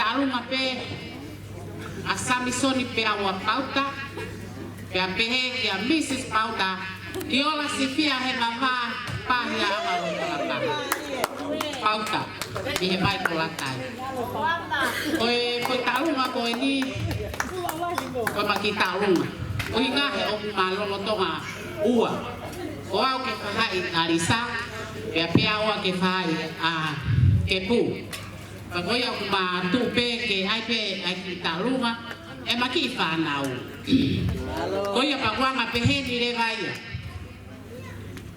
alunga pe asami soni pe awa pauta pe apehe ki a Mrs. Pauta i ola sifia he mama pahia ama lopalapa pauta i he mai kolatai koe talunga koe ni koe maki talunga koe nga he oku malolotonga ua o au ke whahai arisa pe apea oa ke whahai ke pū pa koe au ma tupe ke ai pe ai ki talunga e maki i whanau koe pa wanga peheni re vaia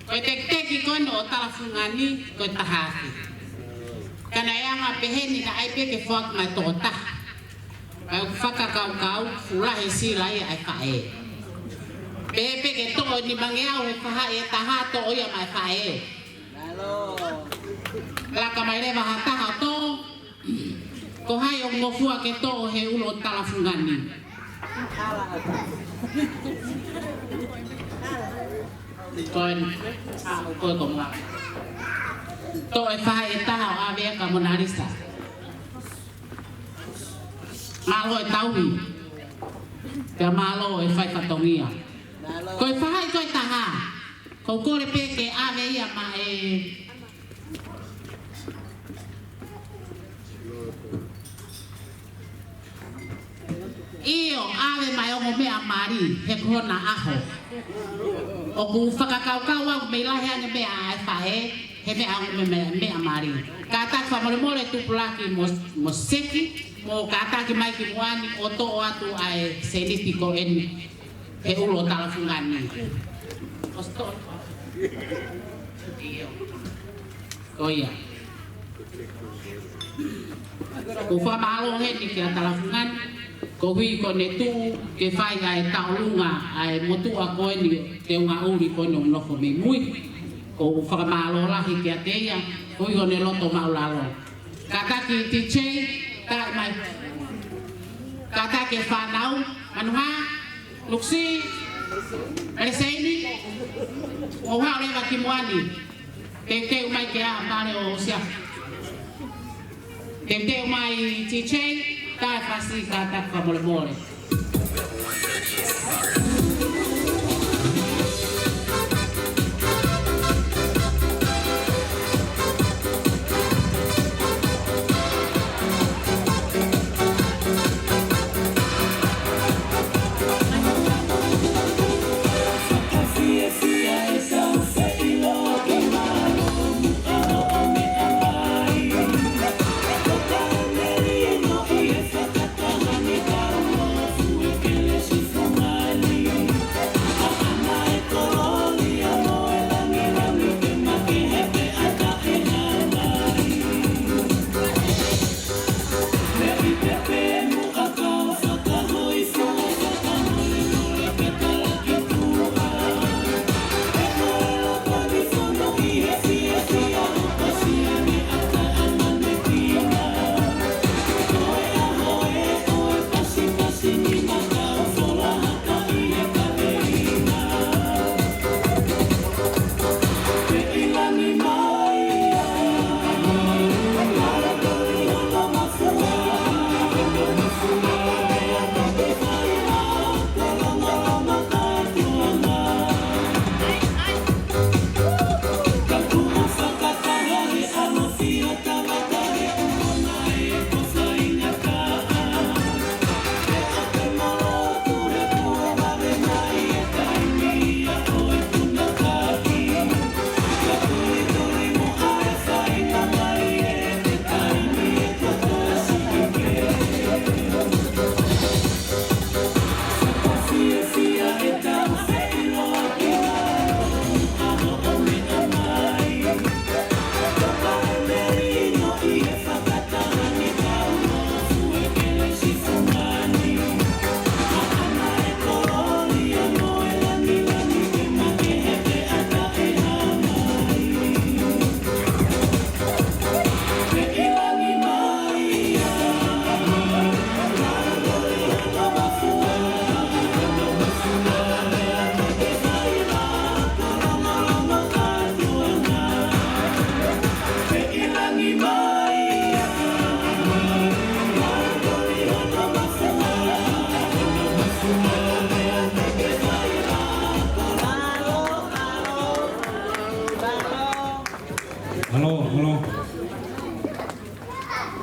koe teki koe no o talafungani koe tahaki kana eanga peheni na ai pe ke whak mai tōta ai whakakau fulahi sila ia ai whae pepe ke to'o ni mangeau he whahai e taha to'o ia mai whae laka mai rewa hataha tō ko hai o ngofua ke to'o he ulo talafungani koe ko mga to'o e whahai e taha o awea ka monarisa malo e tauhi te malo e whai whatongia koe whahai koe taha ko kore pe ke ave ia ma e io ave mai o mea mari he kona aho o ku whakakaukau au mei lahe ane mea ai whae he mea au mea mari ka tak whamore more tupulaki mo seki mo ka ataki mai ki moani o to atu ai seniti ko eni he ulo talafungani osto koia ko fa malo he ni ki talafungani ko hui ko ne tu ke fai ai taulunga ai motu a ko ni te unga uri ko no lofo me mui ko fa malo la ki ateia ko yo ne loto maulalo kata ki tiche ta mai kata ke fanau manuha luksi reseni o ha le va kimwani te mai ke a mare o sia te mai tiche ta fasi kata ka mole Fumali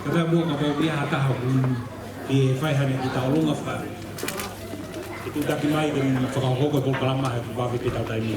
Kata mua ka mau ia hata hakun e fai hane ki ta olunga fa. Itu taki mai den whakahoko ko kalama he ku wawe ki tau taimi.